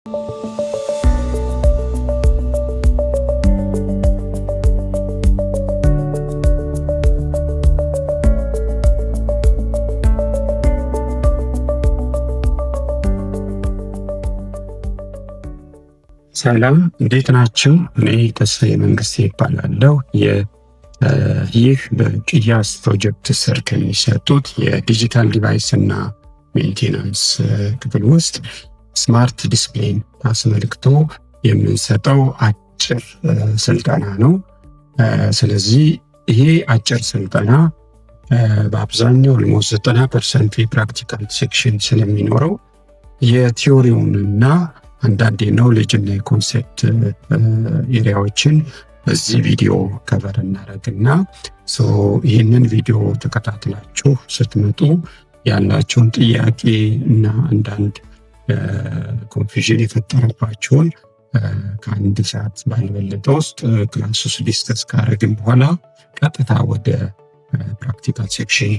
ሰላም እንዴት ናችሁ? እኔ ተስፋዬ መንግስቴ ይባላለሁ። ይህ በቅያስ ፕሮጀክት ስር ከሚሰጡት የዲጂታል ዲቫይስ እና ሜንቴናንስ ክፍል ውስጥ ስማርት ዲስፕሌይን አስመልክቶ የምንሰጠው አጭር ስልጠና ነው። ስለዚህ ይሄ አጭር ስልጠና በአብዛኛው ኦልሞስት 90% የፕራክቲካል ሴክሽን ስለሚኖረው የቲዮሪውንና አንዳንድ የኖሌጅ እና የኮንሴፕት ኤሪያዎችን በዚህ ቪዲዮ ከቨር እናደርግና ይህንን ቪዲዮ ተከታትላችሁ ስትመጡ ያላቸውን ጥያቄ እና አንዳንድ ኮንፊዥን የፈጠረባቸውን ከአንድ ሰዓት ባልበለጠ ውስጥ ክላስ ውስጥ ዲስከስ ካደረግን በኋላ ቀጥታ ወደ ፕራክቲካል ሴክሽን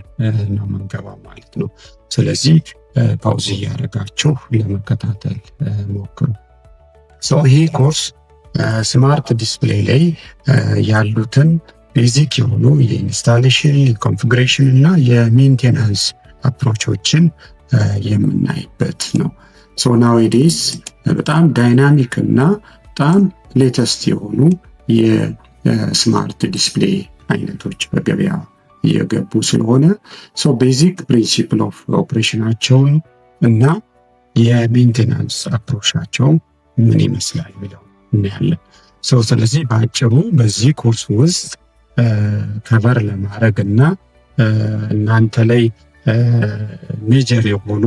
ነው መንገባ ማለት ነው። ስለዚህ ፓውዝ እያደረጋችሁ ለመከታተል ሞክሩ። ይሄ ኮርስ ስማርት ዲስፕሌይ ላይ ያሉትን ቤዚክ የሆኑ የኢንስታሌሽን፣ የኮንፊግሬሽን እና የሜንቴናንስ አፕሮቾችን የምናይበት ነው። ናዌዴይስ በጣም ዳይናሚክ እና በጣም ሌተስት የሆኑ የስማርት ዲስፕሌይ አይነቶች በገበያ እየገቡ ስለሆነ ቤዚክ ፕሪንሲፕል ኦፍ ኦፕሬሽናቸውን እና የሜንቴናንስ አፕሮቻቸው ምን ይመስላል የሚለው እናያለን። ስለዚህ በአጭሩ በዚህ ኮርስ ውስጥ ከቨር ለማድረግ እና እናንተ ላይ ሜጀር የሆኑ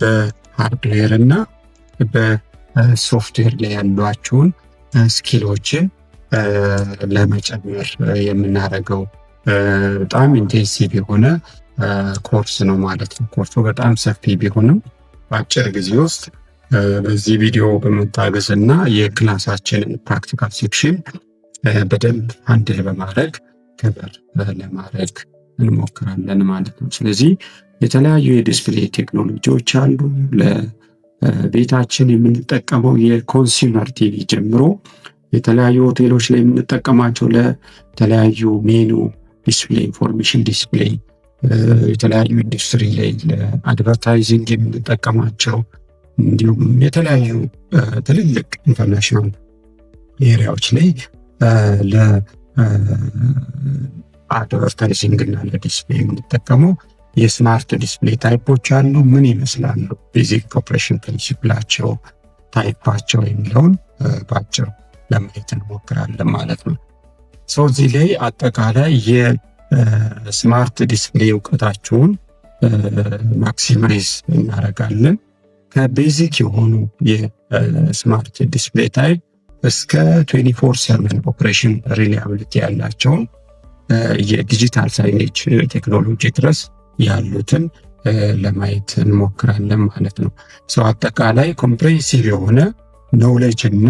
በሃርድዌር እና በሶፍትዌር ላይ ያሏቸውን ስኪሎችን ለመጨመር የምናደርገው በጣም ኢንቴንሲቭ የሆነ ኮርስ ነው ማለት ነው። ኮርሱ በጣም ሰፊ ቢሆንም በአጭር ጊዜ ውስጥ በዚህ ቪዲዮ በመታገዝ እና የክላሳችንን ፕራክቲካል ሴክሽን በደንብ አንድል በማድረግ ከቨር ለማድረግ እንሞክራለን ማለት ነው። ስለዚህ የተለያዩ የዲስፕሌይ ቴክኖሎጂዎች አሉ። ለቤታችን የምንጠቀመው የኮንሱመር ቲቪ ጀምሮ የተለያዩ ሆቴሎች ላይ የምንጠቀማቸው ለተለያዩ ሜኑ ዲስፕሌይ፣ ኢንፎርሜሽን ዲስፕሌይ፣ የተለያዩ ኢንዱስትሪ ላይ ለአድቨርታይዚንግ የምንጠቀማቸው እንዲሁም የተለያዩ ትልልቅ ኢንተርናሽናል ኤሪያዎች ላይ ለአድቨርታይዚንግ እና ለዲስፕሌይ የምንጠቀመው የስማርት ዲስፕሌይ ታይፖች አሉ። ምን ይመስላሉ? ቤዚክ ኦፕሬሽን ፕሪንሲፕላቸው፣ ታይፓቸው የሚለውን በአጭሩ ለማየት እንሞክራለን ማለት ነው። እዚህ ላይ አጠቃላይ የስማርት ዲስፕሌይ እውቀታችሁን ማክሲማይዝ እናደርጋለን። ከቤዚክ የሆኑ የስማርት ዲስፕሌይ ታይፕ እስከ 24/7 ኦፕሬሽን ሪላያቢሊቲ ያላቸውን የዲጂታል ሳይኔጅ ቴክኖሎጂ ድረስ ያሉትን ለማየት እንሞክራለን ማለት ነው። አጠቃላይ ኮምፕሬሄንሲቭ የሆነ ኖውሌጅ እና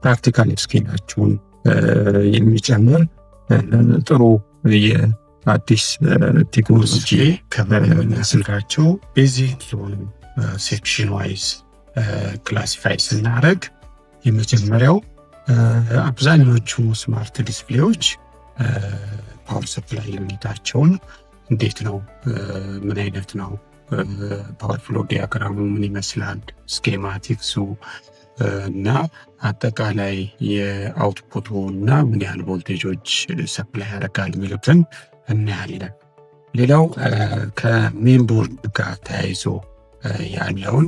ፕራክቲካል ስኪላችሁን የሚጨምር ጥሩ የአዲስ ቴክኖሎጂ ከቨር የምናስልካቸው ቤዚክ የሆኑ ሴክሽን ዋይዝ ክላሲፋይ ስናደርግ የመጀመሪያው አብዛኞቹ ስማርት ዲስፕሌዎች ፓወር ሰፕላይ ዩኒታቸውን እንዴት ነው፣ ምን አይነት ነው፣ ፓወር ፍሎ ዲያግራሙ ምን ይመስላል፣ ስኬማቲክሱ እና አጠቃላይ የአውትፑቱ እና ምን ያህል ቮልቴጆች ሰፕላይ ያደርጋል የሚሉትን እናያለን። ሌላው ከሜንቦርድ ጋር ተያይዞ ያለውን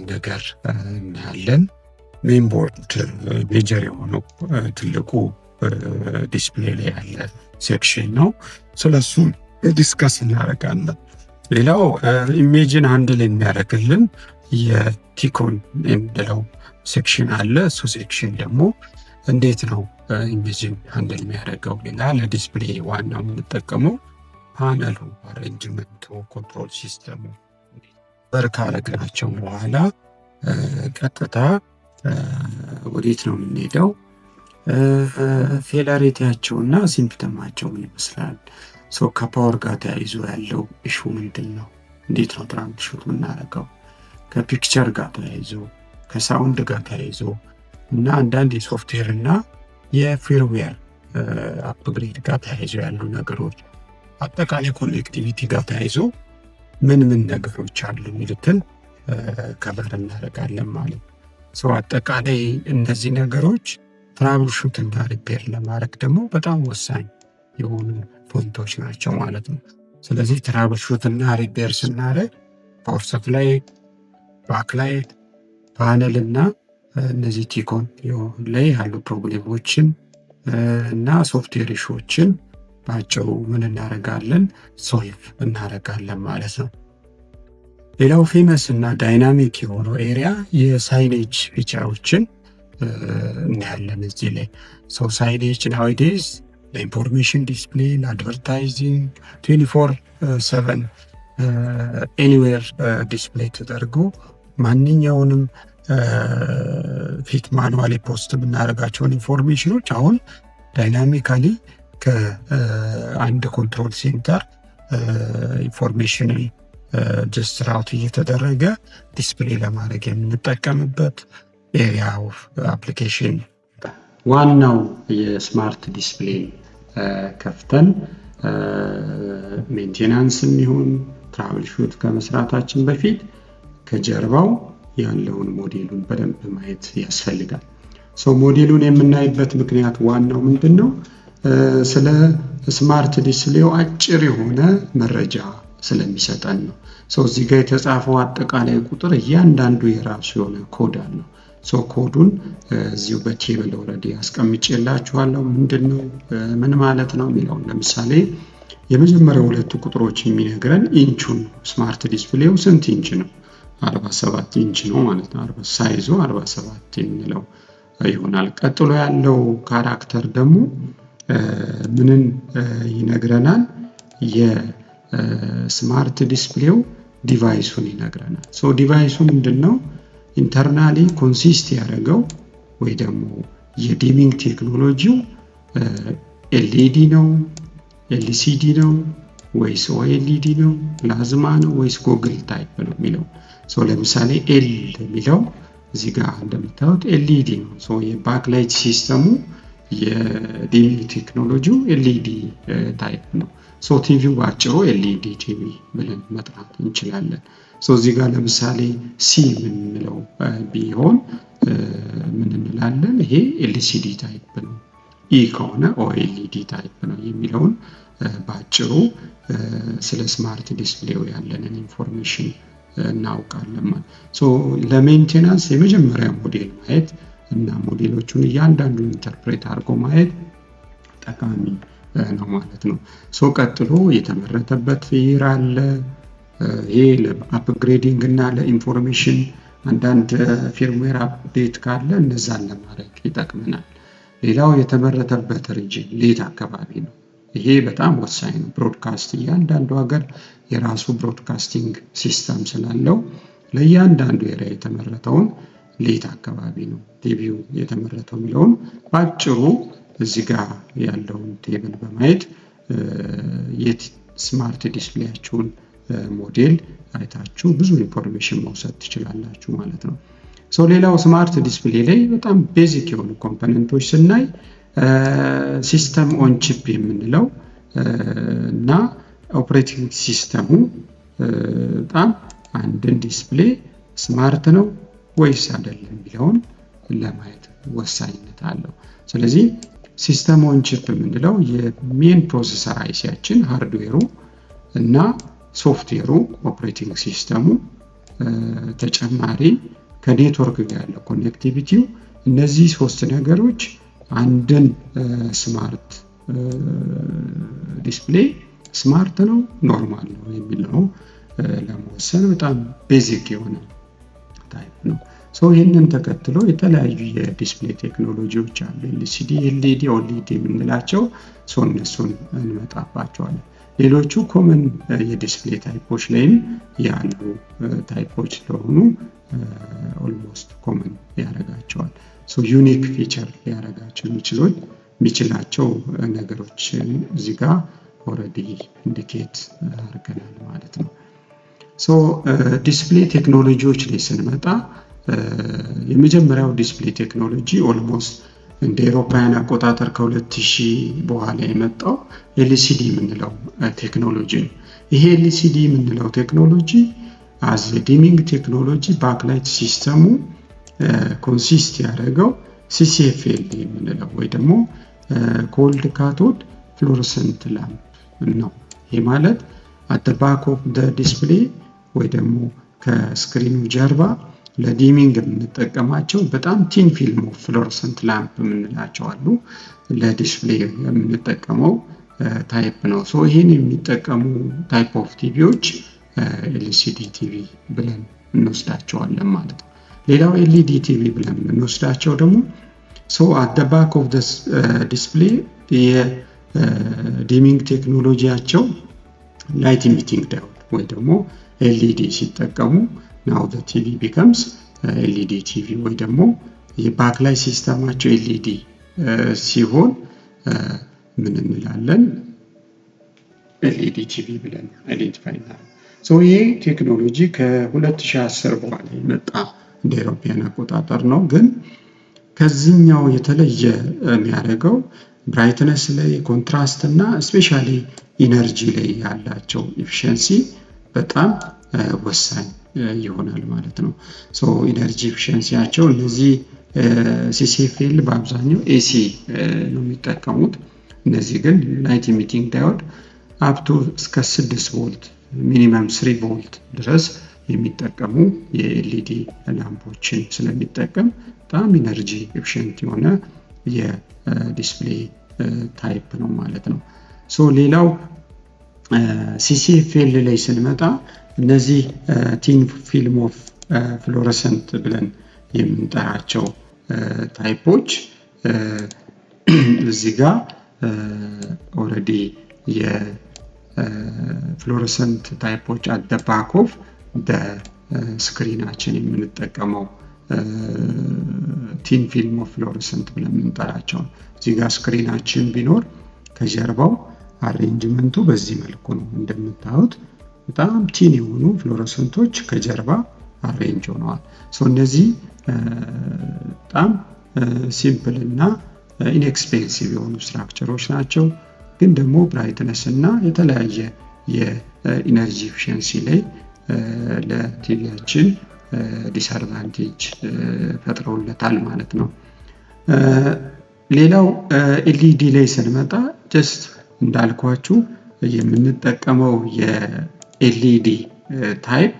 ነገር እናያለን። ሜንቦርድ ሜጀር የሆነው ትልቁ ዲስፕሌይ ላይ ያለ ሴክሽን ነው። ስለሱ ዲስከስ እናደርጋለን። ሌላው ኢሜጅን ሃንድል የሚያደርግልን የቲኮን የምንለው ሴክሽን አለ። እሱ ሴክሽን ደግሞ እንዴት ነው ኢሜጅን ሃንድል የሚያደርገው? ሌላ ለዲስፕሌይ ዋናው የምንጠቀመው ፓነሉ፣ አሬንጅመንቱ፣ ኮንትሮል ሲስተሙ ካረግናቸው በኋላ ቀጥታ ወዴት ነው የምንሄደው? ፌላሪቲያቸውና ሲምፕተማቸው ምን ይመስላል? ከፓወር ጋር ተያይዞ ያለው ኢሹ ምንድን ነው? እንዴት ነው ትራንስሚት የምናደርገው? ከፒክቸር ጋር ተያይዞ ከሳውንድ ጋር ተያይዞ እና አንዳንድ የሶፍትዌር እና የፊርምዌር አፕግሬድ ጋር ተያይዞ ያሉ ነገሮች፣ አጠቃላይ ኮኔክቲቪቲ ጋር ተያይዞ ምን ነገሮች አሉ የሚሉትን ከበር እናደርጋለን ማለት ነው። አጠቃላይ እነዚህ ነገሮች ትራብል ሹት እና ሪፔር ለማድረግ ደግሞ በጣም ወሳኝ የሆኑ ፖይንቶች ናቸው ማለት ነው። ስለዚህ ትራብል ሹት እና ሪፔር ስናደርግ ፓወር ሰፕላይ፣ ባክላይት፣ ፓነል እና እነዚህ ቲኮን ላይ ያሉ ፕሮብሌሞችን እና ሶፍትዌር ኢሹዎችን በአጭሩ ምን እናደርጋለን ሶልቭ እናደርጋለን ማለት ነው። ሌላው ፌመስ እና ዳይናሚክ የሆነው ኤሪያ የሳይኔጅ ፊቸሮችን እናያለን እዚህ ላይ። ሳይኔጅ ናውዴይዝ ለኢንፎርሜሽን ዲስፕሌይ፣ ለአድቨርታይዚንግ 24/7 ኤኒዌር ዲስፕሌይ ተደርጎ ማንኛውንም ፊት ማኑዋሊ ፖስት የምናደርጋቸውን ኢንፎርሜሽኖች አሁን ዳይናሚካሊ ከአንድ ኮንትሮል ሴንተር ኢንፎርሜሽን ጀስት ራውት እየተደረገ ዲስፕሌይ ለማድረግ የምንጠቀምበት ኤሪያ ኦፍ አፕሊኬሽን። ዋናው የስማርት ዲስፕሌይ ከፍተን ሜንቴናንስም ይሁን ትራብል ሹት ከመስራታችን በፊት ከጀርባው ያለውን ሞዴሉን በደንብ ማየት ያስፈልጋል። ሞዴሉን የምናይበት ምክንያት ዋናው ምንድን ነው? ስለ ስማርት ዲስፕሌው አጭር የሆነ መረጃ ስለሚሰጠን ነው። እዚህ ጋር የተጻፈው አጠቃላይ ቁጥር እያንዳንዱ የራሱ የሆነ ኮድ አለው። ኮዱን እዚሁ በቴብል ኦልሬዲ አስቀምጬላችኋለሁ። ምንድን ነው ምን ማለት ነው የሚለውን ለምሳሌ የመጀመሪያው ሁለቱ ቁጥሮች የሚነግረን ኢንቹን ስማርት ዲስፕሌው ስንት ኢንች ነው? 47 ኢንች ነው ማለት ነው። ሳይዙ 47 የምንለው ይሆናል። ቀጥሎ ያለው ካራክተር ደግሞ ምንን ይነግረናል? የስማርት ዲስፕሌው ዲቫይሱን ይነግረናል። ዲቫይሱ ምንድን ነው? ኢንተርናሊ ኮንሲስት ያደረገው ወይ ደግሞ የዲሚንግ ቴክኖሎጂው ኤልኢዲ ነው፣ ኤልሲዲ ነው ወይስ ኦኤልኢዲ ነው፣ ፕላዝማ ነው ወይስ ጎግል ታይፕ ነው የሚለው። ለምሳሌ ኤል የሚለው እዚህ ጋር እንደምታዩት ኤልኢዲ ነው። የባክላይት ሲስተሙ የዲሚንግ ቴክኖሎጂው ኤልኢዲ ታይፕ ነው። ቲቪው በአጭሩ ኤልኢዲ ቲቪ ብለን መጥራት እንችላለን። እዚህ ጋር ለምሳሌ ሲ የምንለው ቢሆን ምን እንላለን? ይሄ ኤልሲዲ ታይፕ ነው። ኢ ከሆነ ኦኤልኢዲ ታይፕ ነው የሚለውን በአጭሩ ስለ ስማርት ዲስፕሌው ያለንን ኢንፎርሜሽን እናውቃለን። ለሜንቴናንስ የመጀመሪያ ሞዴል ማየት እና ሞዴሎቹን እያንዳንዱን ኢንተርፕሬት አድርጎ ማየት ጠቃሚ ነው ማለት ነው። ቀጥሎ የተመረተበት ይር አለ። ይሄ ለአፕግሬዲንግ እና ለኢንፎርሜሽን አንዳንድ ፊርምዌር አፕዴት ካለ እነዛን ለማድረግ ይጠቅመናል። ሌላው የተመረተበት ሪጅን ሌት አካባቢ ነው። ይሄ በጣም ወሳኝ ነው። ብሮድካስት እያንዳንዱ ሀገር የራሱ ብሮድካስቲንግ ሲስተም ስላለው ለእያንዳንዱ ኤሪያ የተመረተውን ሌት አካባቢ ነው ቲቪው የተመረተው የሚለውን በአጭሩ እዚህ ጋር ያለውን ቴብል በማየት የስማርት ዲስፕሌያችሁን ሞዴል አይታችሁ ብዙ ኢንፎርሜሽን መውሰድ ትችላላችሁ ማለት ነው። ሌላው ስማርት ዲስፕሌይ ላይ በጣም ቤዚክ የሆኑ ኮምፖነንቶች ስናይ ሲስተም ኦን ቺፕ የምንለው እና ኦፕሬቲንግ ሲስተሙ በጣም አንድን ዲስፕሌይ ስማርት ነው ወይስ አይደለም የሚለውን ለማየት ወሳኝነት አለው። ስለዚህ ሲስተም ኦን ቺፕ የምንለው የሜን ፕሮሰሰር አይሲያችን ሃርድዌሩ እና ሶፍትዌሩ ኦፕሬቲንግ ሲስተሙ ተጨማሪ ከኔትወርክ ጋር ያለው ኮኔክቲቪቲው እነዚህ ሶስት ነገሮች አንድን ስማርት ዲስፕሌይ ስማርት ነው ኖርማል ነው የሚለው ለመወሰን በጣም ቤዚክ የሆነ ታይፕ ነው። ይህንን ተከትሎ የተለያዩ የዲስፕሌይ ቴክኖሎጂዎች አሉ። ኤልሲዲ፣ ኤልኢዲ፣ ኦኤልኢዲ የምንላቸው እነሱን እንመጣባቸዋለን። ሌሎቹ ኮመን የዲስፕሌይ ታይፖች ላይም ያሉ ታይፖች ስለሆኑ ኦልሞስት ኮመን ያደርጋቸዋል። ዩኒክ ፊቸር ሊያደርጋቸው የሚችላቸው ነገሮች እዚህ ጋር ኦልሬዲ ኢንዲኬት አድርገናል ማለት ነው። ዲስፕሌይ ቴክኖሎጂዎች ላይ ስንመጣ የመጀመሪያው ዲስፕሌይ ቴክኖሎጂ ኦልሞስት እንደ አውሮፓውያን አቆጣጠር ከ2000 በኋላ የመጣው ኤልሲዲ የምንለው ቴክኖሎጂ ነው። ይሄ ኤልሲዲ የምንለው ቴክኖሎጂ አዝ ዲሚንግ ቴክኖሎጂ ባክላይት ሲስተሙ ኮንሲስት ያደረገው CCFL የምንለው ወይ ደግሞ ኮልድ ካቶድ ፍሎረሰንት ላምፕ ነው። ይሄ ማለት at the back of the display ወይ ደግሞ ከስክሪኑ ጀርባ ለዲሚንግ የምንጠቀማቸው በጣም ቲን ፊልም ኦፍ ፍሎረሰንት ላምፕ የምንላቸው አሉ። ለዲስፕሌይ የምንጠቀመው ታይፕ ነው። ሶ ይሄን የሚጠቀሙ ታይፕ ኦፍ ቲቪዎች LCD ቲቪ ብለን እንወስዳቸዋለን ማለት ነው። ሌላው LED ቲቪ ብለን እንወስዳቸው ደግሞ ሶ at the back of the display የዲሚንግ ቴክኖሎጂያቸው ላይት ኢሚቲንግ ዳዮድ ወይ ደግሞ LED ሲጠቀሙ now the TV becomes LED TV ወይ ደግሞ የባክላይት ሲስተማቸው LED ሲሆን ምን እንላለን? LED TV ብለን አይደንቲፋይ እናደርጋለን። ሶ ይሄ ቴክኖሎጂ ከ2010 በኋላ የመጣ እንደ አውሮፓውያን አቆጣጠር ነው። ግን ከዚህኛው የተለየ የሚያደርገው ብራይትነስ ላይ ኮንትራስት እና ስፔሻሊ ኢነርጂ ላይ ያላቸው ኤፊሺየንሲ በጣም ወሳኝ ይሆናል ማለት ነው። ሶ ኢነርጂ ኤፊሺየንሲያቸው እነዚህ CCFL በአብዛኛው AC ነው የሚጠቀሙት። እነዚህ ግን ላይት ኢሚቲንግ ዳዮድ አፕ ቱ እስከ 6 ቮልት ሚኒመም 3 ቮልት ድረስ የሚጠቀሙ የኤልኢዲ ላምፖችን ስለሚጠቀም በጣም ኢነርጂ ኤፊሺየንት የሆነ የዲስፕሌይ ታይፕ ነው ማለት ነው። ሶ ሌላው CCFL ላይ ስንመጣ እነዚህ ቲን ፊልም ኦፍ ፍሎረሰንት ብለን የምንጠራቸው ታይፖች እዚህ ጋር ኦልሬዲ የፍሎረሰንት ታይፖች at the back of the ስክሪናችን የምንጠቀመው ቲን ፊልም ኦፍ ፍሎረሰንት ብለን የምንጠራቸው እዚህ ጋር ስክሪናችን ቢኖር ከጀርባው አሬንጅመንቱ በዚህ መልኩ ነው። እንደምታዩት በጣም ቲን የሆኑ ፍሎረሰንቶች ከጀርባ አሬንጅ ሆነዋል። ሶ እነዚህ በጣም ሲምፕል እና ኢንኤክስፔንሲቭ የሆኑ ስትራክቸሮች ናቸው። ግን ደግሞ ብራይትነስ እና የተለያየ የኢነርጂ ኤፊሺየንሲ ላይ ለቲቪያችን ዲስአድቫንቴጅ ፈጥረውለታል ማለት ነው። ሌላው ኤልኢዲ ላይ ስንመጣ ጀስት እንዳልኳችሁ የምንጠቀመው የኤልኢዲ ታይፕ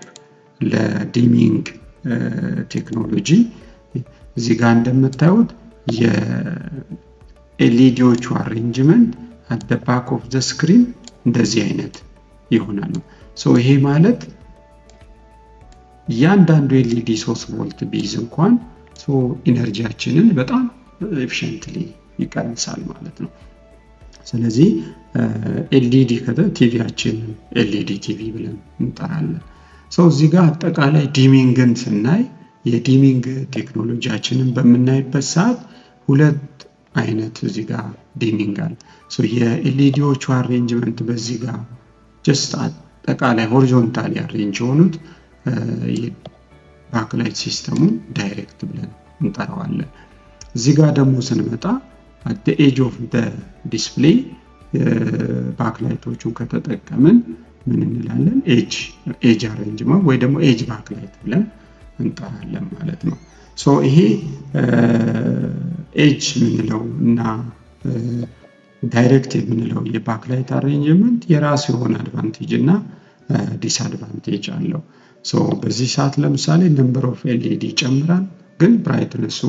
ለዲሚንግ ቴክኖሎጂ እዚህ ጋር እንደምታዩት የኤልኢዲዎቹ አሬንጅመንት at the back of the screen እንደዚህ አይነት ይሆናል። ሶ ይሄ ማለት እያንዳንዱ ኤልኢዲ 3 ቮልት ቢይዝ እንኳን ሶ ኢነርጂያችንን በጣም ኤፊሺየንትሊ ይቀንሳል ማለት ነው። ስለዚህ ኤልኢዲ ቲቪያችን ኤልኢዲ ቲቪ ብለን እንጠራለን። ሶ እዚህ ጋር አጠቃላይ ዲሚንግን ስናይ የዲሚንግ ቴክኖሎጂያችንን በምናይበት ሰዓት ሁለት አይነት እዚህ ጋር ዲሚንግ አለ። ሶ የኤልኢዲዎቹ አሬንጅመንት በዚህ ጋር ጀስት አጠቃላይ ሆሪዞንታሊ አሬንጅ የሆኑት ባክላይት ሲስተሙን ዳይሬክት ብለን እንጠራዋለን። እዚህ ጋር ደግሞ ስንመጣ at the edge of the display ባክላይቶቹን ከተጠቀምን ምን እንላለን? ኤጅ አሬንጅመንት ወይ ደግሞ ኤጅ ባክላይት ብለን እንጠራለን ማለት ነው። ሶ ይሄ ኤጅ የምንለው እና ዳይሬክት የምንለው የባክላይት አሬንጅመንት የራሱ የሆነ አድቫንቴጅ እና ዲስአድቫንቴጅ አለው። ሶ በዚህ ሰዓት ለምሳሌ ነምበር ኦፍ ኤልኢዲ ይጨምራል፣ ግን ብራይትነሱ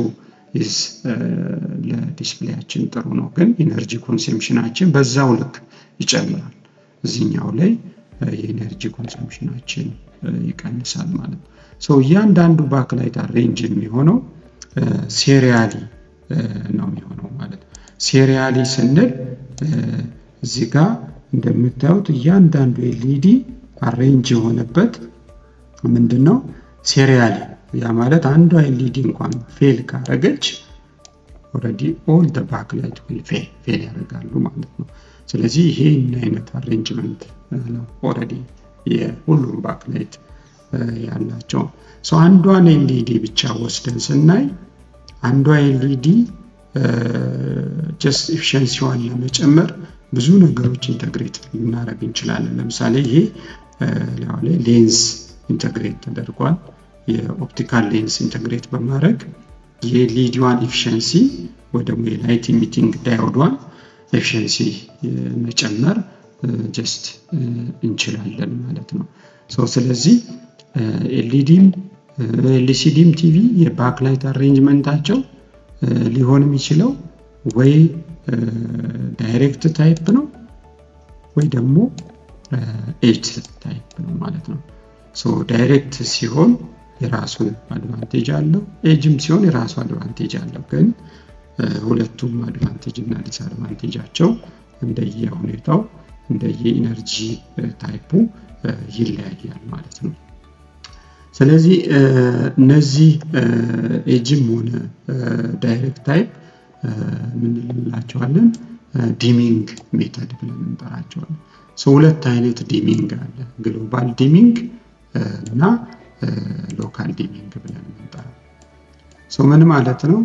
ለዲስፕሌያችን ጥሩ ነው፣ ግን ኢነርጂ ኮንሰምፕሽናችን በዛው ልክ ይጨምራል። እዚህኛው ላይ የኢነርጂ ኮንሰምፕሽናችን ይቀንሳል ማለት ነው። ሶ እያንዳንዱ ባክላይት አሬንጅ የሚሆነው ሴሪያሊ ነው የሚሆነው ማለት ነው። ሴሪያሊ ስንል እዚህ ጋር እንደምታዩት እያንዳንዱ ኤልኢዲ አሬንጅ የሆነበት ምንድነው? ሴሪያሊ። ያ ማለት አንዷ ኤልኢዲ እንኳን ፌል ካረገች ኦልሬዲ ኦል ዘ ባክላይት ዊል ፌል ያደርጋሉ ማለት ነው። ስለዚህ ይሄ አይነት አሬንጅመንት ነው ኦልሬዲ የሁሉም ባክላይት ያላቸው። አንዷን ኤልኢዲ ብቻ ወስደን ስናይ አንዷ ኤልኢዲ ጀስት ኤፊሽንሲዋን ለመጨመር ብዙ ነገሮች ኢንተግሬት ልናደርግ እንችላለን። ለምሳሌ ይሄ ሌንስ ኢንተግሬት ተደርጓል። የኦፕቲካል ሌንስ ኢንተግሬት በማድረግ የኤልኢዲዋን ኤፊሽንሲ ወይ ደግሞ የላይት ኢሚቲንግ ዳዮዷን ኤፊሽንሲ መጨመር ጀስት እንችላለን ማለት ነው። ስለዚህ ኤልኢዲም ኤልሲዲም ቲቪ የባክላይት አሬንጅመንታቸው ሊሆን የሚችለው ወይ ዳይሬክት ታይፕ ነው ወይ ደግሞ ኤጅ ታይፕ ነው ማለት ነው። ዳይሬክት ሲሆን የራሱ አድቫንቴጅ አለው፣ ኤጅም ሲሆን የራሱ አድቫንቴጅ አለው። ግን ሁለቱም አድቫንቴጅ እና ዲስአድቫንቴጃቸው እንደየሁኔታው እንደየኢነርጂ ታይፑ ይለያያል ማለት ነው። ስለዚህ እነዚህ ኤጅም ሆነ ዳይሬክት ታይፕ ምን እንላቸዋለን? ዲሚንግ ሜተድ ብለን እንጠራቸዋለን። ሁለት አይነት ዲሚንግ አለ፣ ግሎባል ዲሚንግ እና ሎካል ዲሚንግ ብለን እንጠራለን። ምን ማለት ነው?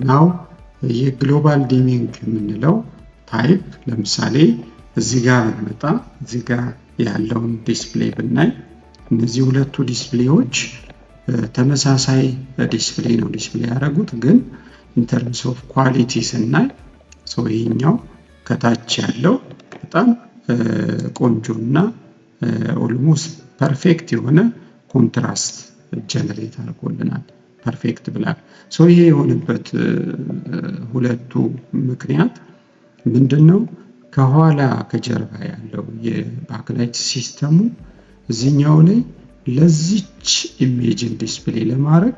ናው የግሎባል ዲሚንግ የምንለው ታይፕ ለምሳሌ እዚህ ጋር ብንመጣ እዚህ ጋር ያለውን ዲስፕሌይ ብናይ እነዚህ ሁለቱ ዲስፕሌዎች ተመሳሳይ ዲስፕሌይ ነው ዲስፕሌይ ያደረጉት፣ ግን ኢንተርምስ ኦፍ ኳሊቲ ስናይ ይሄኛው ከታች ያለው በጣም ቆንጆና ኦልሞስት ፐርፌክት የሆነ ኮንትራስት ጀነሬት አድርጎልናል፣ ፐርፌክት ብላክ። ይሄ የሆነበት ሁለቱ ምክንያት ምንድነው? ከኋላ ከጀርባ ያለው የባክላይት ሲስተሙ እዚህኛው ላይ ለዚች ኢሜጅን ዲስፕሌይ ለማድረግ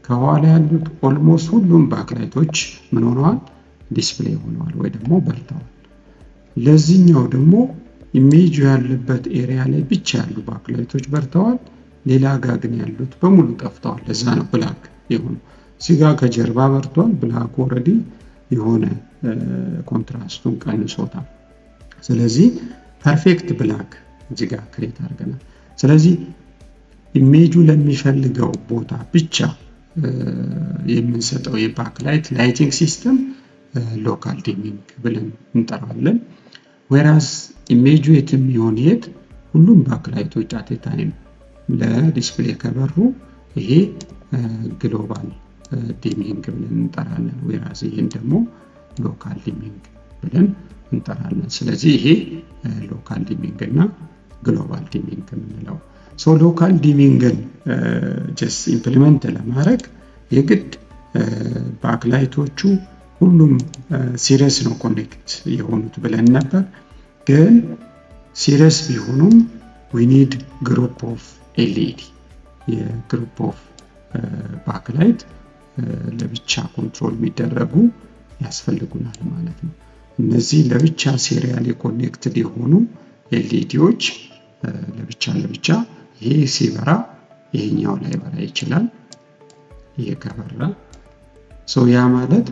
ከኋላ ያሉት ኦልሞስት ሁሉም ባክላይቶች ምን ሆነዋል? ዲስፕሌይ ሆነዋል ወይ ደግሞ በርተዋል። ለዚህኛው ደግሞ ኢሜጁ ያለበት ኤሪያ ላይ ብቻ ያሉ ባክላይቶች በርተዋል፣ ሌላ ጋር ግን ያሉት በሙሉ ጠፍተዋል። ለዛ ነው ብላክ የሆነው። እዚህ ጋር ከጀርባ በርቷል፣ ብላክ ኦልሬዲ የሆነ ኮንትራስቱን ቀንሶታል። ስለዚህ ፐርፌክት ብላክ እዚህ ጋር ክሬት አድርገናል። ስለዚህ ኢሜጁ ለሚፈልገው ቦታ ብቻ የምንሰጠው የባክላይት ላይቲንግ ሲስተም ሎካል ዲሚንግ ብለን እንጠራለን። ዌራስ ኢሜጁ የትም ይሆን የት ሁሉም ባክላይቶች አት ታይም ለዲስፕሌይ ከበሩ ይሄ ግሎባል ዲሚንግ ብለን እንጠራለን። ዌራስ ይሄን ደግሞ ሎካል ዲሚንግ ብለን እንጠራለን። ስለዚህ ይሄ ሎካል ዲሚንግ እና ግሎባል ዲሚንግ የምንለው ሎካል ዲሚንግን ጀስት ኢምፕሊመንት ለማድረግ የግድ ባክላይቶቹ ሁሉም ሲሪየስ ነው ኮኔክት የሆኑት ብለን ነበር። ግን ሲሪየስ ቢሆኑም we need group of LED የግሩፕ ኦፍ ባክላይት ለብቻ ኮንትሮል የሚደረጉ ያስፈልጉናል ማለት ነው። እነዚህ ለብቻ ሲሪያሊ ኮኔክትድ የሆኑ ኤልኢዲዎች ለብቻ ይሄ ሲበራ ይሄኛው ላይ በራ ይችላል። ይሄ ከበራ ያ ማለት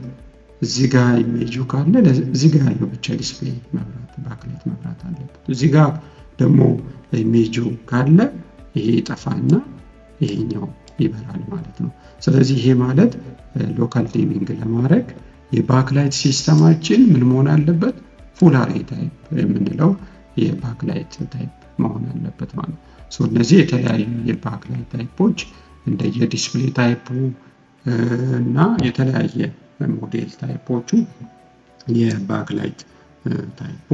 እዚህ ጋር ኢሜጁ ካለ እዚህ ጋር ያለው ብቻ ዲስፕሌይ መብራት ባክላይት መብራት አለበት። እዚህ ጋር ደግሞ ኢሜጁ ካለ ይሄ ይጠፋና ይሄኛው ይበራል ማለት ነው። ስለዚህ ይሄ ማለት ሎካል ዲሚንግ ለማድረግ የባክላይት ሲስተማችን ምን መሆን አለበት? ፉል አሬ ታይፕ የምንለው የባክላይት ታይፕ መሆን አለበት ማለት ነው። እነዚህ የተለያዩ የባክላይት ታይፖች እንደየዲስፕሌይ ታይፑ እና የተለያየ ሞዴል ታይፖቹ የባክላይት ታይፑ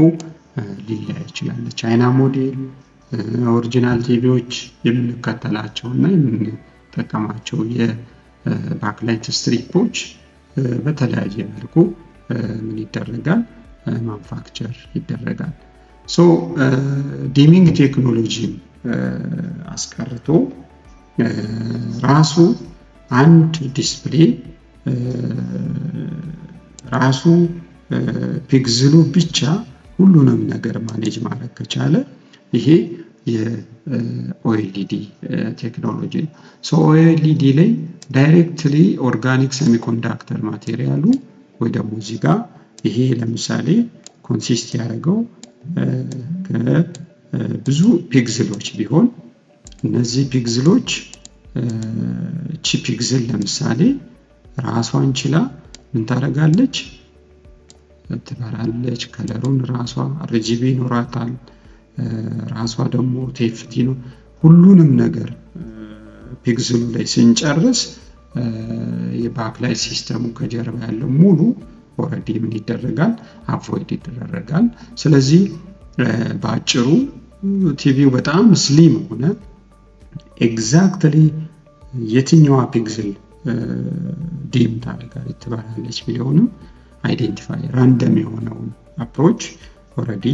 ሊለያይ ይችላል። ቻይና ሞዴል ኦሪጂናል ቲቪዎች የምንከተላቸው እና የምንጠቀማቸው የባክላይት ስትሪፖች በተለያየ መልኩ ምን ይደረጋል? ማንፋክቸር ይደረጋል። ዲሚንግ ቴክኖሎጂን አስቀርቶ ራሱ አንድ ዲስፕሌይ ራሱ ፒክዝሉ ብቻ ሁሉንም ነገር ማኔጅ ማድረግ ከቻለ ይሄ የኦኤልኢዲ ቴክኖሎጂ ነው። ኦኤልኢዲ ላይ ዳይሬክትሊ ኦርጋኒክ ሴሚኮንዳክተር ማቴሪያሉ ወይ ደግሞ እዚህ ጋር ይሄ ለምሳሌ ኮንሲስት ያደረገው ከብዙ ፒክዝሎች ቢሆን እነዚህ ፒክዝሎች እቺ ፒክዝል ለምሳሌ ራሷን ችላ ምን ታደርጋለች? ትበራለች። ከለሩን ራሷ RGB ይኖራታል። ራሷ ደግሞ ቴፍቲ ነው። ሁሉንም ነገር ፒክዝሉ ላይ ስንጨርስ የባክላይት ሲስተሙ ከጀርባ ያለው ሙሉ ኦልሬዲ ምን ይደረጋል? አቮይድ ይደረጋል። ስለዚህ በአጭሩ ቲቪው በጣም ስሊም ሆነ ኤግዛክትሊ የትኛዋ ፒክዝል ዲም ታደርጋለች ትበራለች ቢሆንም አይዴንቲፋይ ራንደም የሆነውን አፕሮች ኦልሬዲ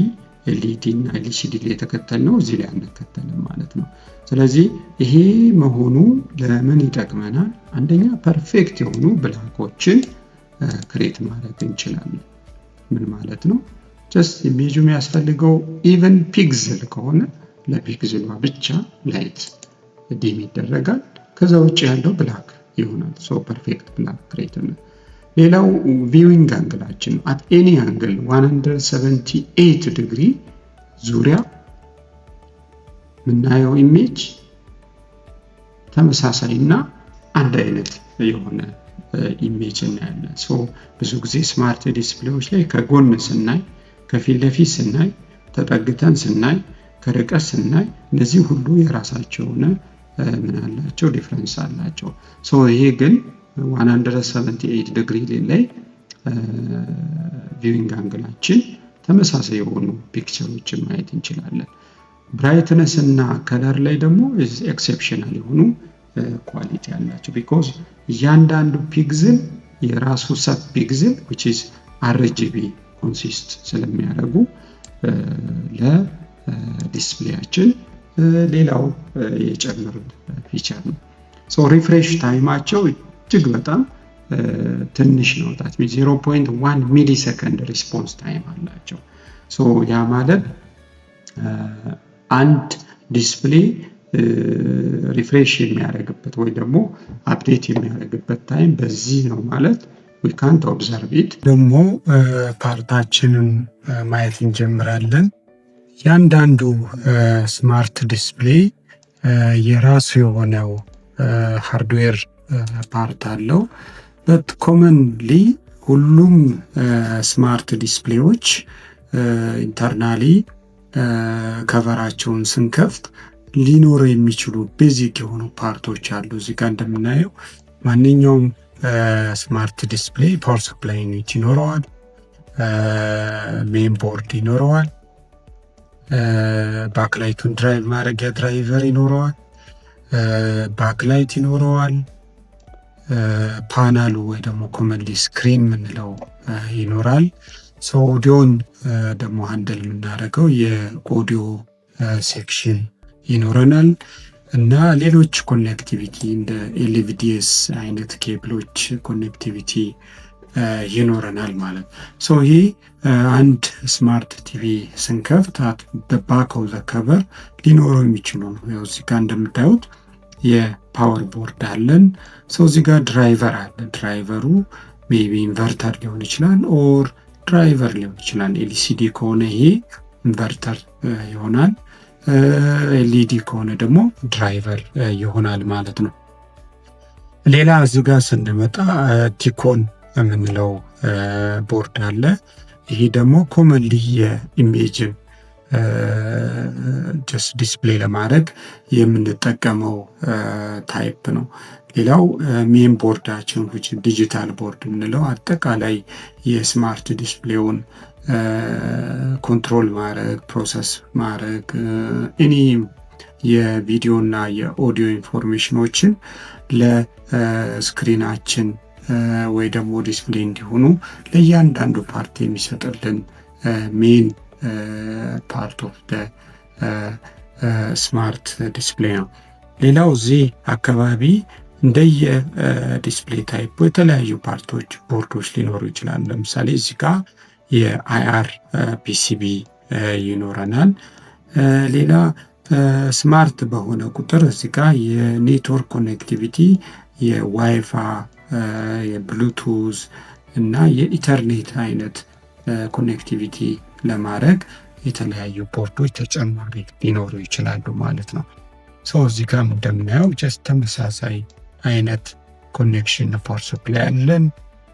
ኤልኢዲ እና ኤልሲዲ ላይ የተከተልነው እዚህ ላይ አንከተልም ማለት ነው። ስለዚህ ይሄ መሆኑ ለምን ይጠቅመናል? አንደኛ ፐርፌክት የሆኑ ብላኮችን ክሬት ማድረግ እንችላለን። ምን ማለት ነው? ጀስት ኢሜጁ የሚያስፈልገው ኢቨን ፒክዝል ከሆነ ለፒክዝሏ ብቻ ላይት ዲም ይደረጋል። ከዛ ውጭ ያለው ብላክ ይሆናል። ሶ ፐርፌክት ብላክ ክሬት ነው። ሌላው ቪዊንግ አንግላችን አት ኤኒ አንግል 178 ዲግሪ ዙሪያ ምናየው ኢሜጅ ተመሳሳይና አንድ አይነት የሆነ ኢሜጅ እናያለን። ሶ ብዙ ጊዜ ስማርት ዲስፕሌዎች ላይ ከጎን ስናይ፣ ከፊት ለፊት ስናይ፣ ተጠግተን ስናይ፣ ከርቀት ስናይ እነዚህ ሁሉ የራሳቸው ምን አላቸው? ዲፍረንስ አላቸው። ሶ ይሄ ግን 178 ዲግሪ ላይ ቪዊንግ አንግላችን ተመሳሳይ የሆኑ ፒክቸሮችን ማየት እንችላለን። ብራይትነስ እና ከለር ላይ ደግሞ ኤክሴፕሽናል የሆኑ ኳሊቲ ያላቸው ቢኮዝ እያንዳንዱ ፒክዝል የራሱ ሰብ ፒክዝል which is RGB ኮንሲስት ስለሚያደርጉ ለዲስፕሌያችን ሌላው የጨመረ ፊቸር ነው። ሶ ሪፍሬሽ ታይማቸው እጅግ በጣም ትንሽ ነው። ታት 0.1 ሚሊ ሰከንድ ሪስፖንስ ታይም አላቸው። ሶ ያ ማለት አንድ ዲስፕሌይ ሪፍሬሽ የሚያደርግበት ወይ ደግሞ አፕዴት የሚያደርግበት ታይም በዚህ ነው ማለት we can't observe it። ደግሞ ፓርታችንን ማየት እንጀምራለን። ያንዳንዱ ስማርት ዲስፕሌይ የራሱ የሆነው ሃርድዌር ፓርት አለው። በት ኮመንሊ ሁሉም ስማርት ዲስፕሌዎች ኢንተርናሊ ከቨራቸውን ስንከፍት ሊኖሩ የሚችሉ ቤዚክ የሆኑ ፓርቶች አሉ። እዚህ ጋር እንደምናየው ማንኛውም ስማርት ዲስፕሌይ ፓወር ሰፕላይ ዩኒት ይኖረዋል፣ ሜን ቦርድ ይኖረዋል፣ ባክላይቱን ድራይቭ ማድረጊያ ድራይቨር ይኖረዋል፣ ባክላይት ይኖረዋል፣ ፓናሉ ወይ ደግሞ ኮመንሊ ስክሪን የምንለው ይኖራል። ኦዲዮን ደግሞ ሃንድል የምናደርገው የኦዲዮ ሴክሽን ይኖረናል እና ሌሎች ኮኔክቲቪቲ እንደ ኤልቪዲኤስ አይነት ኬብሎች ኮኔክቲቪቲ ይኖረናል ማለት ነው። ይሄ አንድ ስማርት ቲቪ ስንከፍት በባክ ኦፍ ዘ ከቨር ሊኖረው የሚችሉ ነው። ያው እዚህ ጋር እንደምታዩት የፓወር ቦርድ አለን። እዚህ ጋር ድራይቨር አለ። ድራይቨሩ ሜቢ ኢንቨርተር ሊሆን ይችላል ኦር ድራይቨር ሊሆን ይችላል። ኤልሲዲ ከሆነ ይሄ ኢንቨርተር ይሆናል። ኤልኢዲ ከሆነ ደግሞ ድራይቨር ይሆናል ማለት ነው። ሌላ እዚህ ጋር ስንመጣ ቲኮን የምንለው ቦርድ አለ። ይሄ ደግሞ ኮመንሊ የኢሜጅ ጀስት ዲስፕሌይ ለማድረግ የምንጠቀመው ታይፕ ነው። ሌላው ሜን ቦርዳችን ዲጂታል ቦርድ የምንለው አጠቃላይ የስማርት ዲስፕሌውን ኮንትሮል ማድረግ ፕሮሰስ ማድረግ ኤኒ የቪዲዮ እና የኦዲዮ ኢንፎርሜሽኖችን ለስክሪናችን ወይ ደግሞ ዲስፕሌይ እንዲሆኑ ለእያንዳንዱ ፓርት የሚሰጥልን ሜን ፓርት ኦፍ ስማርት ዲስፕሌይ ነው። ሌላው እዚህ አካባቢ እንደየ ዲስፕሌይ ታይፕ የተለያዩ ፓርቶች ቦርዶች ሊኖሩ ይችላሉ። ለምሳሌ እዚህ ጋር የአይአር ፒሲቢ ይኖረናል። ሌላ ስማርት በሆነ ቁጥር እዚህ ጋር የኔትወርክ ኮኔክቲቪቲ የዋይፋይ የብሉቱዝ እና የኢተርኔት አይነት ኮኔክቲቪቲ ለማድረግ የተለያዩ ቦርዶች ተጨማሪ ሊኖሩ ይችላሉ ማለት ነው። እዚህ ጋር እንደምናየው ጀስት ተመሳሳይ አይነት ኮኔክሽን ፓወር ሰፕላይ አለን፣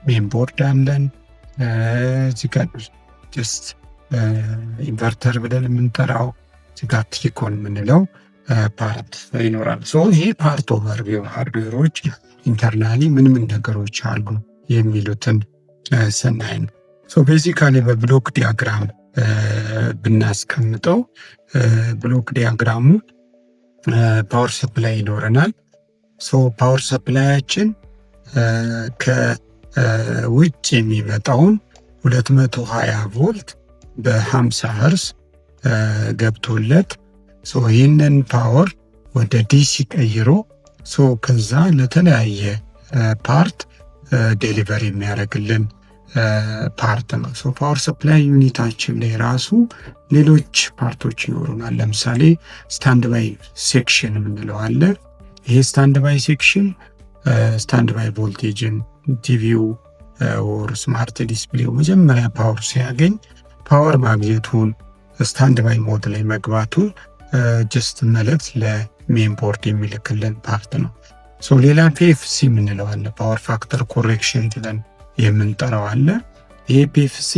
ሜን ቦርድ አለን። እዚህ ጋር ጀስት ኢንቨርተር ብለን የምንጠራው እዚህ ጋር ትሪኮን የምንለው ፓርት ይኖራል። ይሄ ፓርት ኦቨርቪው ሃርድዌሮች ኢንተርናሊ ምን ነገሮች አሉ የሚሉትን ስናይ ነው። ቤዚካሊ በብሎክ ዲያግራም ብናስቀምጠው ብሎክ ዲያግራሙ ፓወር ሰፕላይ ይኖረናል። ፓወር ሰፕላያችን ከውጭ የሚመጣውን 220 ቮልት በ50 ሄርዝ ገብቶለት ይህንን ፓወር ወደ ዲሲ ቀይሮ ከዛ ለተለያየ ፓርት ዴሊቨሪ የሚያደርግልን ፓርት ነው። ፓወር ሰፕላይ ዩኒታችን ላይ ራሱ ሌሎች ፓርቶች ይኖሩናል። ለምሳሌ ስታንድ ባይ ሴክሽን የምንለው አለ። ይሄ ስታንድ ባይ ሴክሽን ስታንድ ባይ ቮልቴጅን ቲቪው ኦር ስማርት ዲስፕሌው መጀመሪያ ፓወር ሲያገኝ ፓወር ማግኘቱን ስታንድ ባይ ሞድ ላይ መግባቱን ጀስት መልእክት ለሜን ቦርድ የሚልክልን ፓርት ነው። ሌላ ፒኤፍሲ የምንለው አለ። ፓወር ፋክተር ኮሬክሽን ብለን የምንጠራው አለ። ይሄ ፒኤፍሲ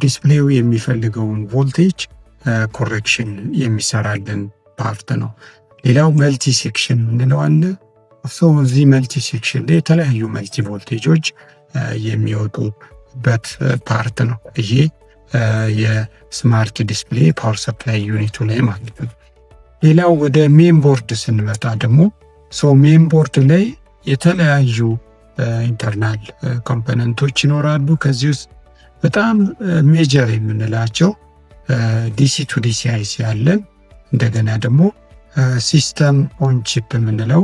ዲስፕሌው የሚፈልገውን ቮልቴጅ ኮሬክሽን የሚሰራልን ፓርት ነው። ሌላው መልቲ ሴክሽን የምንለው አለ። እዚህ መልቲ ሴክሽን ላይ የተለያዩ መልቲ ቮልቴጆች የሚወጡበት ፓርት ነው። ይሄ የስማርት ዲስፕሌይ ፓወር ሰፕላይ ዩኒቱ ላይ ማለት ነው። ሌላው ወደ ሜን ቦርድ ስንመጣ ደግሞ ሜን ቦርድ ላይ የተለያዩ ኢንተርናል ኮምፖነንቶች ይኖራሉ። ከዚህ ውስጥ በጣም ሜጀር የምንላቸው ዲሲ ቱ ዲሲ አይሲ አለን። እንደገና ደግሞ ሲስተም ኦን ቺፕ የምንለው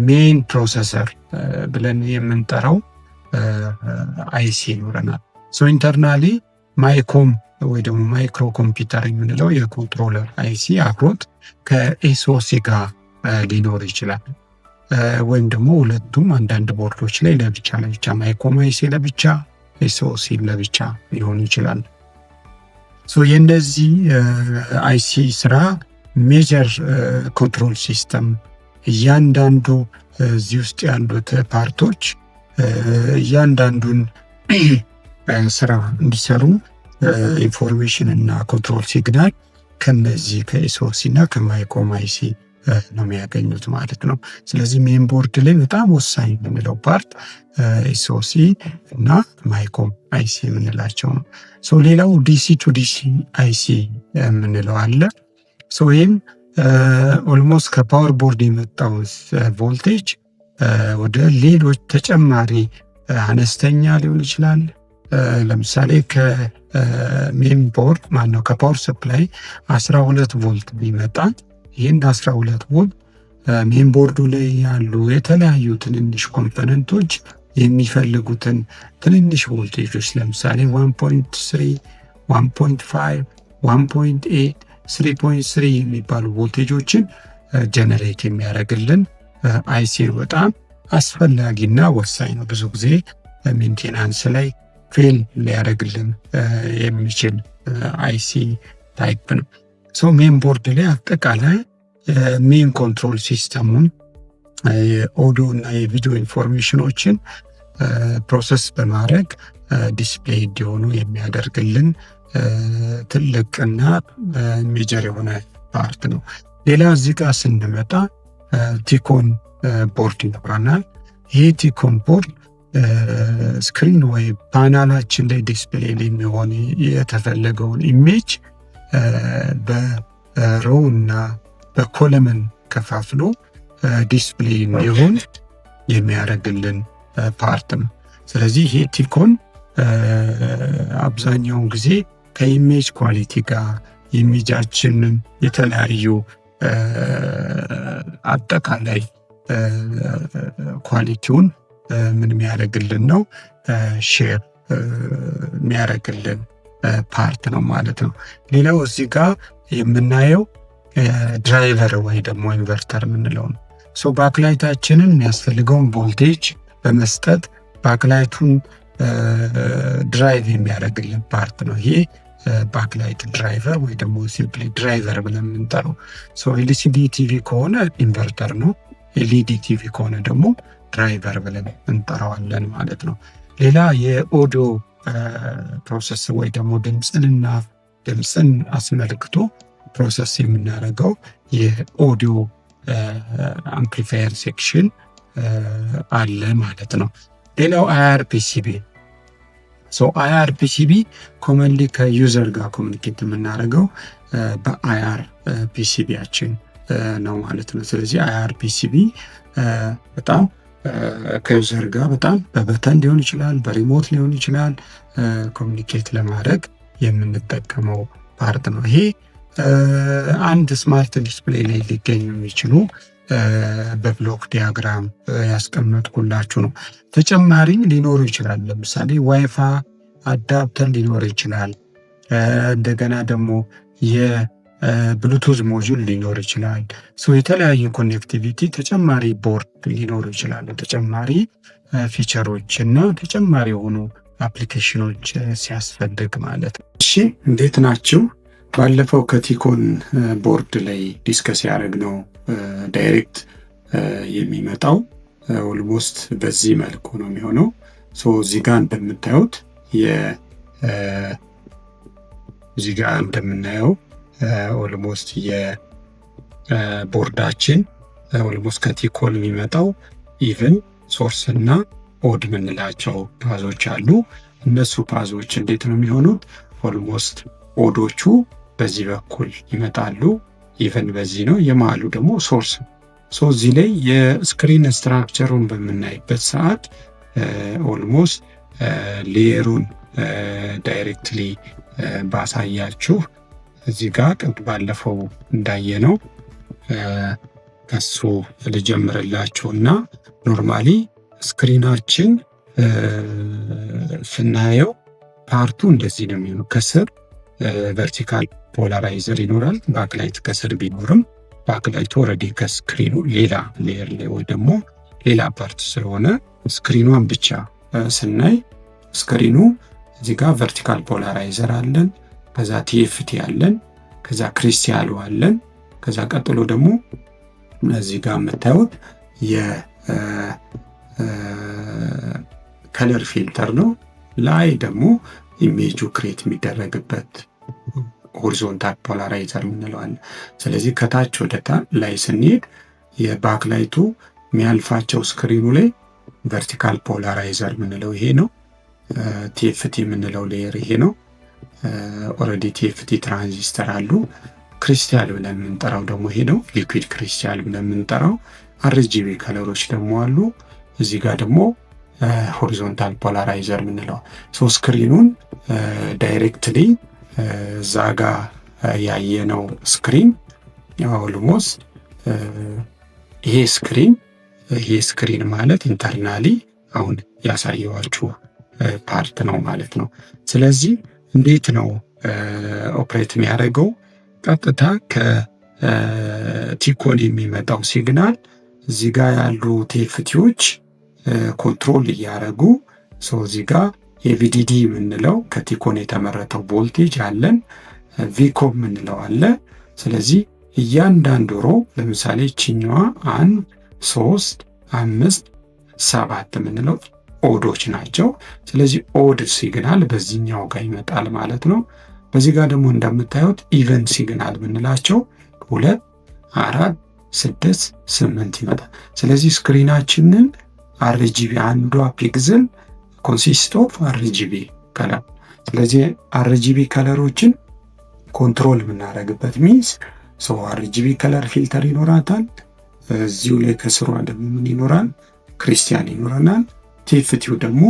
ሜን ፕሮሰሰር ብለን የምንጠራው አይሲ ይኖረናል። ኢንተርናሊ ማይኮም ወይ ደግሞ ማይክሮ ኮምፒውተር የምንለው የኮንትሮለር አይሲ አብሮት ከኤስኦሲ ጋር ሊኖር ይችላል። ወይም ደግሞ ሁለቱም አንዳንድ ቦርዶች ላይ ለብቻ ማይኮም አይሲ ለብቻ ኤስኦሲ ለብቻ ሊሆኑ ይችላል። የእነዚህ አይሲ ስራ ሜጀር ኮንትሮል ሲስተም እያንዳንዱ እዚህ ውስጥ ያሉት ፓርቶች እያንዳንዱን ስራ እንዲሰሩ ኢንፎርሜሽን እና ኮንትሮል ሲግናል ከነዚህ ከኤስኦሲ እና ከማይኮም አይሲ ነው የሚያገኙት ማለት ነው። ስለዚህ ሜን ቦርድ ላይ በጣም ወሳኝ የምንለው ፓርት ኤስኦሲ እና ማይኮም አይሲ የምንላቸው ነው። ሌላው ዲሲ ቱ ዲሲ አይሲ የምንለው አለ። ይህም ኦልሞስት ከፓወር ቦርድ የመጣው ቮልቴጅ ወደ ሌሎች ተጨማሪ አነስተኛ ሊሆን ይችላል። ለምሳሌ ከሜን ቦርድ ከፓወር ሰፕላይ 12 ቮልት ቢመጣ ይህን 12 ቮልት ሜን ቦርዱ ላይ ያሉ የተለያዩ ትንንሽ ኮምፖነንቶች የሚፈልጉትን ትንንሽ ቮልቴጆች ለምሳሌ 1.3 1.5 1.8 3.3 የሚባሉ ቮልቴጆችን ጀነሬት የሚያደርግልን አይሲ በጣም አስፈላጊና ወሳኝ ነው። ብዙ ጊዜ ሜንቴናንስ ላይ ፌል ሊያደርግልን የሚችል አይሲ ታይፕ ነው። ሜን ቦርድ ላይ አጠቃላይ ሜን ኮንትሮል ሲስተሙን የኦዲዮ እና የቪዲዮ ኢንፎርሜሽኖችን ፕሮሰስ በማድረግ ዲስፕሌይ እንዲሆኑ የሚያደርግልን ትልቅና ሜጀር የሆነ ፓርት ነው። ሌላ እዚህ ጋር ስንመጣ ቲኮን ቦርድ ይኖረናል። ይህ ቲኮን ቦርድ ስክሪን ወይ ፓናላችን ላይ ዲስፕሌይ ላይ የሚሆን የተፈለገውን ኢሜጅ በሮው እና በኮለምን ከፋፍሎ ዲስፕሌይ እንዲሆን የሚያደርግልን ፓርት ነው። ስለዚህ ይሄ ቲኮን አብዛኛውን ጊዜ ከኢሜጅ ኳሊቲ ጋር ኢሜጃችንን የተለያዩ አጠቃላይ ኳሊቲውን ምን የሚያደርግልን ነው ሼር የሚያደርግልን ፓርት ነው ማለት ነው። ሌላው እዚህ ጋር የምናየው ድራይቨር ወይ ደግሞ ኢንቨርተር የምንለው ነው። ባክላይታችንን የሚያስፈልገውን ቮልቴጅ በመስጠት ባክላይቱን ድራይቭ የሚያደርግልን ፓርት ነው። ይሄ ባክላይት ድራይቨር ወይ ደግሞ ሲምፕሊ ድራይቨር ብለን የምንጠራው። ኤልሲዲ ቲቪ ከሆነ ኢንቨርተር ነው። ኤልኢዲ ቲቪ ከሆነ ደግሞ ድራይቨር ብለን እንጠራዋለን ማለት ነው። ሌላ የኦዲዮ ፕሮሰስ ወይ ደግሞ ድምፅን አስመልክቶ ፕሮሰስ የምናደርገው የኦዲዮ አምፕሊፋየር ሴክሽን አለ ማለት ነው። ሌላው አይአርፒሲቢ አይአርፒሲቢ ኮመንሊ ከዩዘር ጋር ኮሚኒኬት የምናደርገው በአይአር ፒሲቢያችን ነው ማለት ነው። ስለዚህ አይአርፒሲቢ በጣም ከዩዘር ጋር በጣም በበተን ሊሆን ይችላል፣ በሪሞት ሊሆን ይችላል ኮሚኒኬት ለማድረግ የምንጠቀመው ፓርት ነው። ይሄ አንድ ስማርት ዲስፕሌይ ላይ ሊገኙ የሚችሉ በብሎክ ዲያግራም ያስቀመጥኩላችሁ ነው። ተጨማሪም ሊኖሩ ይችላል። ለምሳሌ ዋይፋይ አዳፕተር ሊኖር ይችላል። እንደገና ደግሞ የብሉቱዝ ሞጁል ሊኖር ይችላል። የተለያዩ ኮኔክቲቪቲ ተጨማሪ ቦርድ ሊኖሩ ይችላሉ። ተጨማሪ ፊቸሮች እና ተጨማሪ የሆኑ አፕሊኬሽኖች ሲያስፈልግ ማለት ነው። እሺ እንዴት ናችሁ? ባለፈው ከቲኮን ቦርድ ላይ ዲስከስ ያደረግነው ዳይሬክት የሚመጣው ኦልሞስት በዚህ መልኩ ነው የሚሆነው። እዚህ ጋር እንደምታዩት እዚህ ጋር እንደምናየው ኦልሞስት የቦርዳችን ኦልሞስት ከቲኮን የሚመጣው ኢቨን ሶርስ እና ኦድ የምንላቸው ፓዞች አሉ። እነሱ ፓዞች እንዴት ነው የሚሆኑት? ኦልሞስት ኦዶቹ በዚህ በኩል ይመጣሉ። ኢቨን በዚህ ነው። የመሃሉ ደግሞ ሶርስ ነው። እዚህ ላይ የስክሪን ስትራክቸሩን በምናይበት ሰዓት ኦልሞስት ሌየሩን ዳይሬክትሊ ባሳያችሁ እዚህ ጋር ባለፈው እንዳየነው ከሱ ልጀምርላችሁ እና ኖርማሊ ስክሪናችን ስናየው ፓርቱ እንደዚህ ነው የሚሆነው። ከስር ቨርቲካል ፖላራይዘር ይኖራል። ባክላይት ከስር ቢኖርም ባክላይቱ ኦልሬዲ ከስክሪኑ ሌላ ሌየር ላይ ወይ ደግሞ ሌላ ፓርት ስለሆነ ስክሪኗን ብቻ ስናይ ስክሪኑ እዚህ ጋር ቨርቲካል ፖላራይዘር አለን፣ ከዛ ቲኤፍቲ አለን፣ ከዛ ክሪስታሉ አለን። ከዛ ቀጥሎ ደግሞ እዚህ ጋር የምታዩት የከለር ፊልተር ነው። ላይ ደግሞ ኢሜጁ ክሬት የሚደረግበት ሆሪዞንታል ፖላራይዘር የምንለዋለን። ስለዚህ ከታች ወደ ላይ ስንሄድ የባክላይቱ የሚያልፋቸው ስክሪኑ ላይ ቨርቲካል ፖላራይዘር የምንለው ይሄ ነው። ቲኤፍቲ የምንለው ሌየር ይሄ ነው። ኦልሬዲ ቲኤፍቲ ትራንዚስተር አሉ። ክሪስታል ብለን የምንጠራው ደግሞ ይሄ ነው። ሊኩዊድ ክሪስታል ብለን የምንጠራው አርጂቢ ከለሮች ደግሞ አሉ። እዚህ ጋር ደግሞ ሆሪዞንታል ፖላራይዘር የምንለው ስክሪኑን ዳይሬክትሊ እዛ ጋር ያየነው ስክሪን ኦልሞስት ይሄ ስክሪን ማለት ኢንተርናሊ አሁን ያሳየዋችሁ ፓርት ነው ማለት ነው። ስለዚህ እንዴት ነው ኦፕሬት የሚያደርገው? ቀጥታ ከቲኮን የሚመጣው ሲግናል እዚህ ጋር ያሉ ቲኤፍቲዎች ኮንትሮል እያደረጉ እዚህ ጋር የቪዲዲ የምንለው ከቲኮን የተመረተው ቮልቴጅ አለን፣ ቪኮም የምንለው አለ። ስለዚህ እያንዳንዱ ሮ ለምሳሌ ችኛዋ 1 3 5 7 የምንለው ኦዶች ናቸው። ስለዚህ ኦድ ሲግናል በዚህኛው ጋር ይመጣል ማለት ነው። በዚህ ጋር ደግሞ እንደምታዩት ኢቨን ሲግናል የምንላቸው 2 4 6 8 ይመጣል። ስለዚህ ስክሪናችንን አርጂቢ አንዷ ፒክዝል ኮንሲስት ኦፍ አርጂቢ ከለር። ስለዚህ አርጂቢ ከለሮችን ኮንትሮል የምናደርግበት ሚንስ አርጂቢ ከለር ፊልተር ይኖራታል። እዚሁ ላይ ከስሯ ደግሞ ምን ይኖራል? ክሪስታል ይኖረናል። ቲኤፍቲው ደግሞ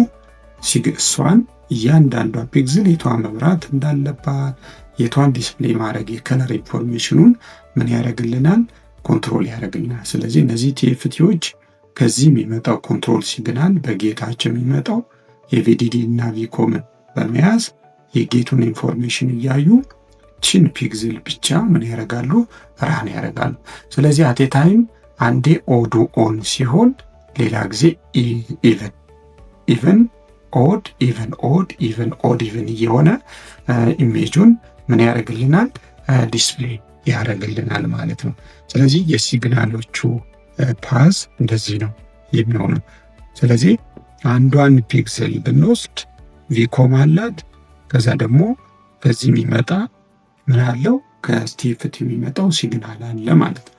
እሷን እያንዳንዷ ፒክዝል የቷን መብራት እንዳለባት የቷን ዲስፕሌይ ማድረግ የከለር ኢንፎርሜሽኑን ምን ያደርግልናል? ኮንትሮል ያደርግልናል። ስለዚህ እነዚህ ቲኤፍቲዎች ከዚህ የሚመጣው ኮንትሮል ሲግናል በጌታቸው የሚመጣው የቪዲዲ እና ቪኮምን በመያዝ የጌቱን ኢንፎርሜሽን እያዩ ቺን ፒክዝል ብቻ ምን ያደርጋሉ? ራን ያደርጋሉ። ስለዚህ አቴ ታይም አንዴ ኦዱ ኦን ሲሆን ሌላ ጊዜ ኢቨን ኦድ ኢቨን እየሆነ ኢሜጁን ምን ያደርግልናል? ዲስፕሌይ ያደርግልናል ማለት ነው። ስለዚህ የሲግናሎቹ ፓዝ እንደዚህ ነው የሚሆነው። ስለዚህ አንዷን ፒክሰል ብንወስድ ቪኮም አላት። ከዛ ደግሞ በዚህ የሚመጣ ምን አለው? ከስቲፍቲ የሚመጣው ሲግናል አለ ማለት ነው።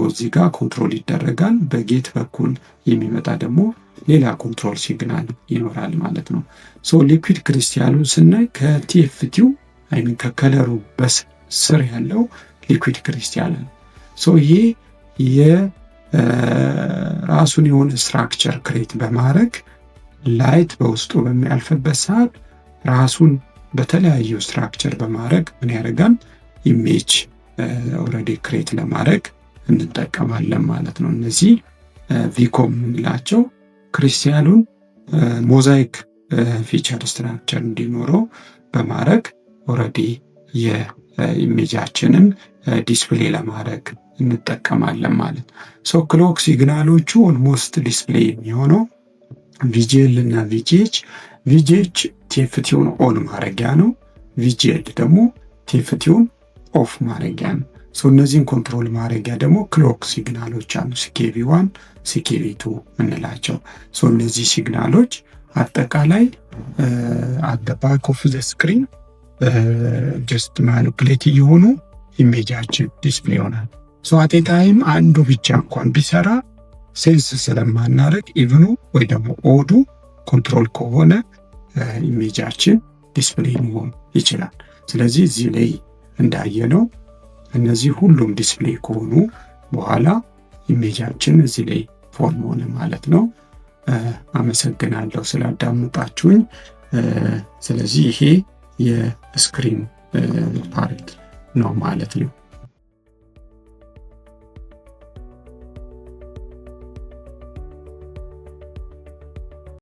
እዚህ ጋር ኮንትሮል ይደረጋል። በጌት በኩል የሚመጣ ደግሞ ሌላ ኮንትሮል ሲግናል ይኖራል ማለት ነው። ሊኩዊድ ክሪስታሉ ስናይ ከቲኤፍቲው አይሚን ከከለሩ በስር ያለው ሊኩዊድ ክሪስታል ነው። ይሄ የራሱን የሆነ ስትራክቸር ክሬት በማድረግ ላይት በውስጡ በሚያልፍበት ሰዓት ራሱን በተለያዩ ስትራክቸር በማድረግ ምን ያደርጋል? ኢሜጅ ኦልሬዲ ክሬት ለማድረግ እንጠቀማለን ማለት ነው። እነዚህ ቪኮም የምንላቸው ክሪስታሉን ሞዛይክ ፊቸር ስትራክቸር እንዲኖረው በማድረግ ኦልሬዲ የኢሜጃችንን ዲስፕሌይ ለማድረግ እንጠቀማለን ማለት ነው። ክሎክ ሲግናሎቹ ኦልሞስት ዲስፕሌይ የሚሆነው ቪጂኤል እና ቪጂኤች ቲኤፍቲውን ኦን ማድረጊያ ነው። ቪጂኤል ደግሞ ቲኤፍቲውን ኦፍ ማድረጊያ ነው። እነዚህን ኮንትሮል ማድረጊያ ደግሞ ክሎክ ሲግናሎች አሉ፣ ሲኬቪ1 ሲኬቪ2 እንላቸው። እነዚህ ሲግናሎች አጠቃላይ አት ዘ ባክ ኦፍ ዘ ስክሪን ጀስት ማኒፕሌት እየሆኑ ኢሜጃችን ዲስፕሌይ ይሆናል። አት ኤ ታይም አንዱ ብቻ እንኳን ቢሰራ ሴንስ ስለማናደርግ ኢቭኑ ወይ ደግሞ ኦዱ ኮንትሮል ከሆነ ኢሜጃችን ዲስፕሌይ መሆን ይችላል። ስለዚህ እዚህ ላይ እንዳየነው እነዚህ ሁሉም ዲስፕሌይ ከሆኑ በኋላ ኢሜጃችን እዚህ ላይ ፎርም ሆነ ማለት ነው። አመሰግናለሁ ስላዳመጣችሁኝ። ስለዚህ ይሄ የስክሪን ፓርት ነው ማለት ነው።